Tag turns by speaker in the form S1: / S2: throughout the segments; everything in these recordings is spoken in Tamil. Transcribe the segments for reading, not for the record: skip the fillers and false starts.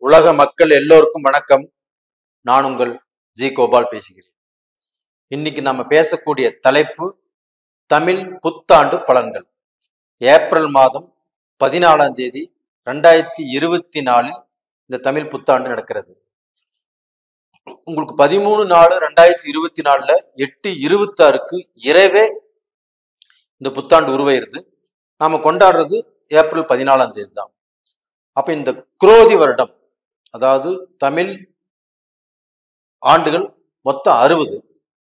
S1: உலக மக்கள் எல்லோருக்கும் வணக்கம். நான் உங்கள் ஜி கோபால் பேசுகிறேன். இன்னைக்கு நம்ம பேசக்கூடிய தலைப்பு தமிழ் புத்தாண்டு பலன்கள். ஏப்ரல் மாதம் 14ஆம் தேதி 2024 இந்த தமிழ் புத்தாண்டு நடக்கிறது. உங்களுக்கு 13/4/2024 8/26 இரவே இந்த புத்தாண்டு உருவாயிருது. நாம கொண்டாடுறது ஏப்ரல் 14ஆம் தேதி தான். அப்ப இந்த குரோதி வருடம், அதாவது தமிழ் ஆண்டுகள் மொத்தம் 60.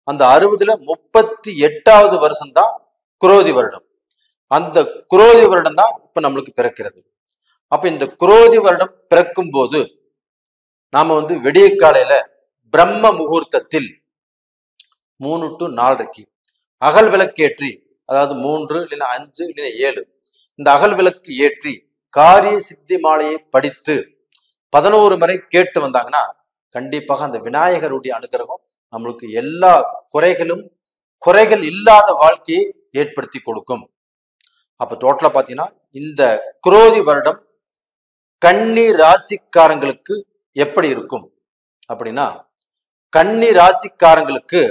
S1: அந்த 60ல 38வது வருஷம் தான் குரோதி வருடம். அந்த குரோதி வருடம் தான் இப்ப நம்மளுக்கு பிறக்கிறது. அப்ப இந்த குரோதி வருடம் பிறக்கும் போது நாம விடிய காலையில பிரம்ம முகூர்த்தத்தில் 3 to 4:30 அகல் விளக்கேற்றி, அதாவது 3 இல்லைன்னா 5 இல்லைன்னா 7 இந்த அகல் விளக்கு ஏற்றி காரிய சித்தி மாலையை படித்து 11 முறை கேட்டு வந்தாங்கன்னா கண்டிப்பாக அந்த விநாயகருடைய அனுகிரகம் நம்மளுக்கு எல்லா குறைகள் இல்லாத வாழ்க்கையை ஏற்படுத்தி கொடுக்கும். அப்ப டோட்டலா பாத்தீங்கன்னா இந்த குரோதி வருடம் கன்னி ராசிக்காரங்களுக்கு எப்படி இருக்கும் அப்படின்னா, கன்னி ராசிக்காரங்களுக்கு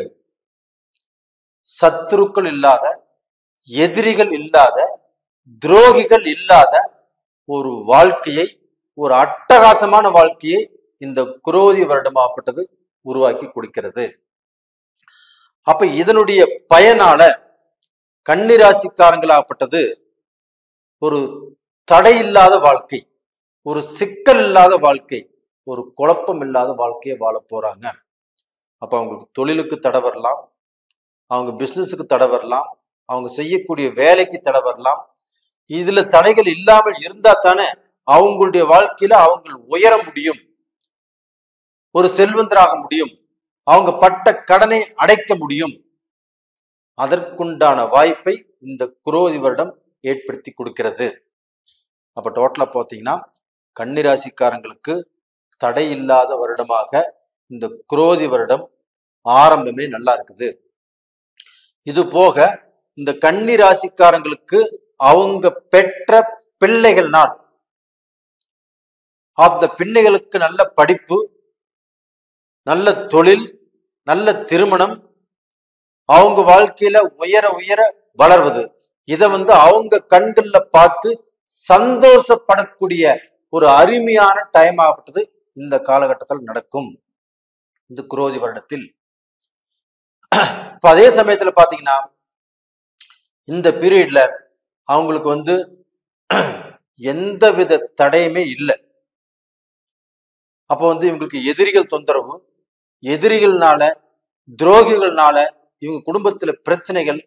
S1: சத்துருக்கள் இல்லாத, எதிரிகள் இல்லாத, துரோகிகள் இல்லாத ஒரு வாழ்க்கையை, ஒரு அட்டகாசமான வாழ்க்கையை இந்த குரோதி வருடமாகப்பட்டது உருவாக்கி கொடுக்கிறது. அப்ப இதனுடைய பயனால கன்னிராசிக்காரங்களாகப்பட்டது ஒரு தடை இல்லாத வாழ்க்கை, ஒரு சிக்கல் இல்லாத வாழ்க்கை, ஒரு குழப்பம் இல்லாத வாழ்க்கையை வாழ போறாங்க. அப்ப அவங்களுக்கு தொழிலுக்கு தடை வரலாம், அவங்க பிசினஸுக்கு தடை வரலாம், அவங்க செய்யக்கூடிய வேலைக்கு தடை வரலாம். இதுல தடைகள் இல்லாமல் இருந்தா தானே அவங்களுடைய வாழ்க்கையில அவங்க உயர முடியும், ஒரு செல்வந்தராக முடியும், அவங்க பட்ட கடனை அடைக்க முடியும். அதற்குண்டான வாய்ப்பை இந்த குரோதி வருடம் ஏற்படுத்தி கொடுக்கிறது. அப்ப டோட்டலா பார்த்தீங்கன்னா கன்னிராசிக்காரங்களுக்கு தடை இல்லாத வருடமாக இந்த குரோதி வருடம் ஆரம்பமே நல்லா இருக்குது. இது போக இந்த கன்னிராசிக்காரங்களுக்கு அவங்க பெற்ற பிள்ளைகள்னால் அந்த பிள்ளைகளுக்கு நல்ல படிப்பு, நல்ல தொழில், நல்ல திருமணம், அவங்க வாழ்க்கையில உயர உயர வளர்வது, இதை அவங்க கண்கள்ல பார்த்து சந்தோஷப்படக்கூடிய ஒரு அருமையான டைம் ஆகப்பட்டது இந்த காலகட்டத்தில் நடக்கும் இந்த குரோதி வருடத்தில். இப்ப அதே சமயத்துல பாத்தீங்கன்னா இந்த பீரியட்ல அவங்களுக்கு எந்தவித தடையுமே இல்லை. அப்போ இவங்களுக்கு எதிரிகள் தொந்தரவு, எதிரிகள்னால, துரோகிகள்னால இவங்க குடும்பத்துல பிரச்சனைகள்,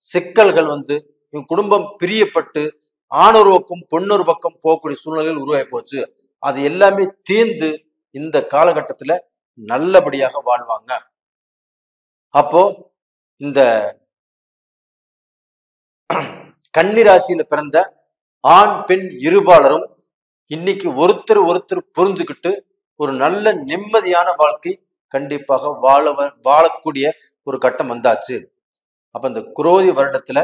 S1: சிக்கல்கள் இவங்க குடும்பம் பிரியப்பட்டு ஆணொரு பக்கம் பொண்ணொரு பக்கம் போகக்கூடிய சூழ்நிலைகள் உருவாகி போச்சு. அது எல்லாமே தீர்ந்து இந்த காலகட்டத்துல நல்லபடியாக வாழ்வாங்க. அப்போ இந்த கன்னிராசியில பிறந்த ஆண் பெண் இருபாலரும் இன்னைக்கு ஒருத்தர் புரிஞ்சுக்கிட்டு ஒரு நல்ல நிம்மதியான வாழ்க்கை கண்டிப்பாக வாழக்கூடிய ஒரு கட்டம் வந்தாச்சு. அப்ப இந்த குரோதி வருடத்துல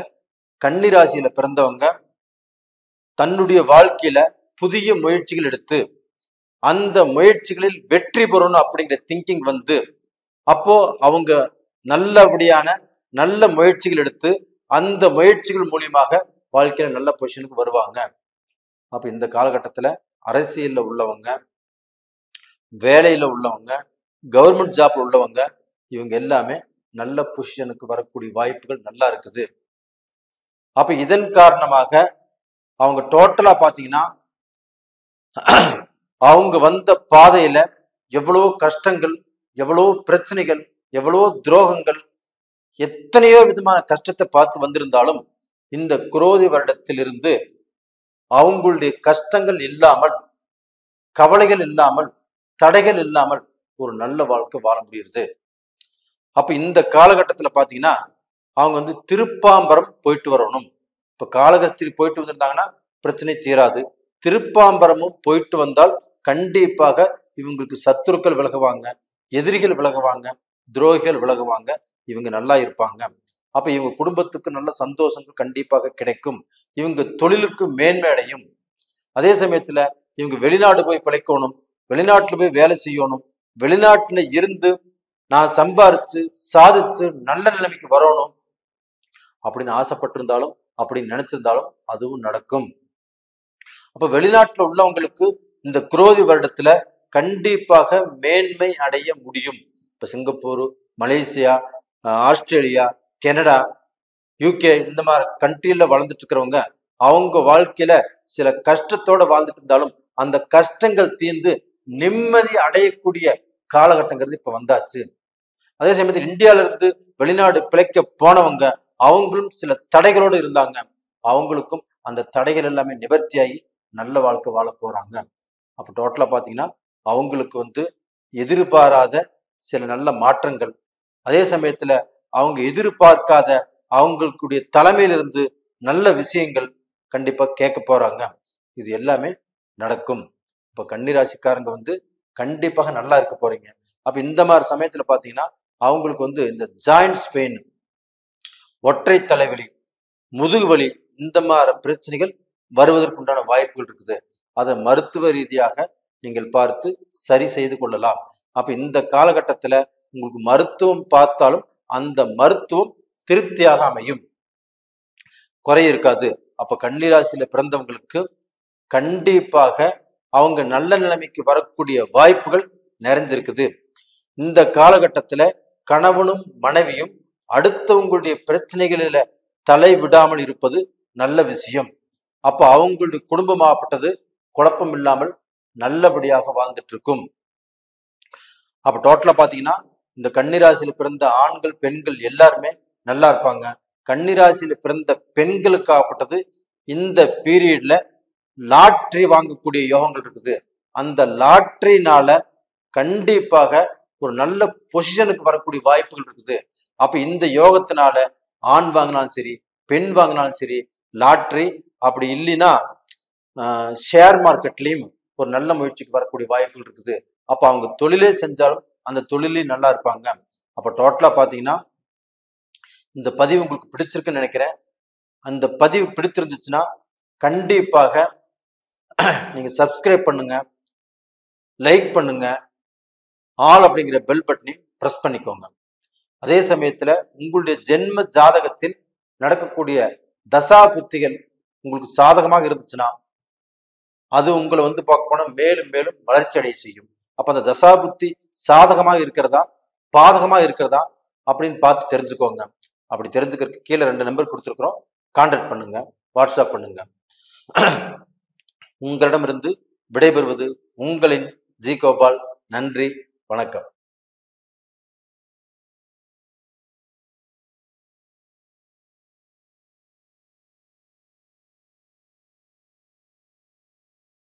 S1: கன்னிராசியில பிறந்தவங்க தன்னுடைய வாழ்க்கையில புதிய முயற்சிகள் எடுத்து அந்த முயற்சிகளில் வெற்றி பெறணும் அப்படிங்கிற திங்கிங் அப்போ அவங்க நல்லபடியான நல்ல முயற்சிகள் எடுத்து அந்த முயற்சிகள் மூலியமாக வாழ்க்கையில நல்ல பொசிஷனுக்கு வருவாங்க. அப்ப இந்த காலகட்டத்துல அரசியல்ல உள்ளவங்க, வேலையில உள்ளவங்க, கவர்மெண்ட் ஜாப்ல உள்ளவங்க, இவங்க எல்லாமே நல்ல பொசிஷனுக்கு வரக்கூடிய வாய்ப்புகள் நல்லா இருக்குது. அப்ப இதன் காரணமாக அவங்க டோட்டலா பாத்தீங்கன்னா அவங்க வந்த பாதையில எவ்வளவோ கஷ்டங்கள், எவ்வளவோ பிரச்சனைகள், எவ்வளவோ துரோகங்கள், எத்தனையோ விதமான கஷ்டத்தை பார்த்து வந்திருந்தாலும் இந்த குரோதி வருடத்திலிருந்து அவங்களுடைய கஷ்டங்கள் இல்லாமல், கவலைகள் இல்லாமல், தடைகள் இல்லாமல் ஒரு நல்ல வாழ்க்கை வாழ முடியுது. அப்ப இந்த காலகட்டத்துல பாத்தீங்கன்னா அவங்க திருப்பாம்பரம் போயிட்டு வரணும். இப்ப காளகஸ்தி போயிட்டு வந்திருந்தாங்கன்னா பிரச்சனை தீராது. திருப்பாம்பரமும் போயிட்டு வந்தால் கண்டிப்பாக இவங்களுக்கு சத்துருக்கள் விலகுவாங்க, எதிரிகள் விலகுவாங்க, துரோகிகள் விலகுவாங்க, இவங்க நல்லா இருப்பாங்க. அப்ப இவங்க குடும்பத்துக்கு நல்ல சந்தோஷங்கள் கண்டிப்பாக கிடைக்கும். இவங்க தொழிலுக்கு மேன்மை அடையும். அதே சமயத்துல இவங்க வெளிநாடு போய் பிழைக்கணும், வெளிநாட்டுல போய் வேலை செய்யணும், வெளிநாட்டுல இருந்து நான் சம்பாரிச்சு சாதிச்சு நல்ல நிலைமைக்கு வரணும் அப்படின்னு ஆசைப்பட்டிருந்தாலும் அப்படின்னு நினைச்சிருந்தாலும் அதுவும் நடக்கும். அப்ப வெளிநாட்டுல உள்ளவங்களுக்கு இந்த குரோதி வருடத்துல கண்டிப்பாக மேன்மை அடைய முடியும். இப்ப Singapore, Malaysia, Australia, Canada, UK இந்த மாதிரி கண்ட்ரியில வளர்ந்துட்டு இருக்கிறவங்க அவங்க வாழ்க்கையில சில கஷ்டத்தோட வாழ்ந்துட்டு இருந்தாலும் அந்த கஷ்டங்கள் தீர்ந்து நிம்மதி அடையக்கூடிய காலகட்டங்கிறது இப்ப வந்தாச்சு. அதே சமயத்தில் இந்தியால இருந்து வெளிநாடு பிழைக்க போனவங்க அவங்களும் சில தடைகளோடு இருந்தாங்க. அவங்களுக்கும் அந்த தடைகள் எல்லாமே நிவர்த்தியாகி நல்ல வாழ்க்கை வாழ போறாங்க. அப்ப டோட்டலா பாத்தீங்கன்னா அவங்களுக்கு எதிர்பாராத சில நல்ல மாற்றங்கள், அதே சமயத்துல அவங்க எதிர்பார்க்காத அவங்களுடைய தலைமையிலிருந்து நல்ல விஷயங்கள் கண்டிப்பா கேட்க போறாங்க. இது எல்லாமே நடக்கும். இப்ப கன்னிராசிக்காரங்க கண்டிப்பாக நல்லா இருக்க போறீங்க. அப்ப இந்த மாதிரி சமயத்துல பாத்தீங்கன்னா அவங்களுக்கு இந்த ஜாயின்ட்ஸ் பெயின், ஒற்றை தலைவலி, முதுகு வலி இந்த மாதிரி பிரச்சனைகள் வருவதற்குண்டான வாய்ப்புகள் இருக்குது. அதை மருத்துவ ரீதியாக நீங்கள் பார்த்து சரி செய்து கொள்ளலாம். அப்ப இந்த காலகட்டத்துல உங்களுக்கு மருத்துவம் பார்த்தாலும் அந்த மருத்துவம் திருப்தியாக அமையும், குறை இருக்காது. அப்ப கன்னிராசியில பிறந்தவங்களுக்கு கண்டிப்பாக அவங்க நல்ல நிலைமைக்கு வரக்கூடிய வாய்ப்புகள் நிறைஞ்சிருக்குது. இந்த காலகட்டத்துல கணவனும் மனைவியும் அடுத்தவங்களுடைய பிரச்சனைகளில தலை விடாமல் இருப்பது நல்ல விஷயம். அப்ப அவங்களுடைய குடும்பமாகப்பட்டது குழப்பம் இல்லாமல் நல்லபடியாக வாழ்ந்துட்டு இருக்கும். அப்ப டோட்டலா பாத்தீங்கன்னா இந்த கன்னிராசியில பிறந்த ஆண்கள் பெண்கள் எல்லாருமே நல்லா இருப்பாங்க. கன்னிராசியில பிறந்த பெண்களுக்காகப்பட்டது இந்த பீரியட்ல லாட்ரி வாங்கக்கூடிய யோகங்கள் இருக்குது. அந்த லாட்ரினால கண்டிப்பாக ஒரு நல்ல பொசிஷனுக்கு வரக்கூடிய வாய்ப்புகள் இருக்குது. அப்ப இந்த யோகத்தினால ஆண் வாங்கினாலும் சரி பெண் வாங்கினாலும் சரி லாட்ரி, அப்படி இல்லைன்னா ஷேர் மார்க்கெட்லயும் ஒரு நல்ல முயற்சிக்கு வரக்கூடிய வாய்ப்புகள் இருக்குது. அப்ப அவங்க தொழிலே செஞ்சாலும் அந்த தொழிலையும் நல்லா இருப்பாங்க. அப்ப டோட்டலா பாத்தீங்கன்னா இந்த பதிவு உங்களுக்கு பிடிச்சிருக்குன்னு நினைக்கிறேன். அந்த பதிவு பிடிச்சிருந்துச்சுன்னா கண்டிப்பாக நீங்க சப்ஸ்கிரைப் பண்ணுங்க, லைக் பண்ணுங்க, ஆல் அப்படிங்கிற பெல் பட்டனையும் பிரஸ் பண்ணிக்கோங்க. அதே சமயத்துல உங்களுடைய ஜென்ம ஜாதகத்தில் நடக்கக்கூடிய தசா புத்திகள் உங்களுக்கு சாதகமாக இருந்துச்சுன்னா அது உங்களை பார்க்க போனா மேலும் மேலும் வளர்ச்சி அடைய செய்யும். அப்ப அந்த தசா புத்தி சாதகமாக இருக்கிறதா பாதகமாக இருக்கிறதா அப்படின்னு பார்த்து தெரிஞ்சுக்கோங்க. அப்படி தெரிஞ்சுக்கிறதுக்கு கீழே 2 நம்பர் கொடுத்துருக்குறோம், கான்டாக்ட் பண்ணுங்க, வாட்ஸ்அப் பண்ணுங்க. உங்களிடமிருந்து விடைபெறுவது உங்களின் ஜி கோபால். நன்றி, வணக்கம்.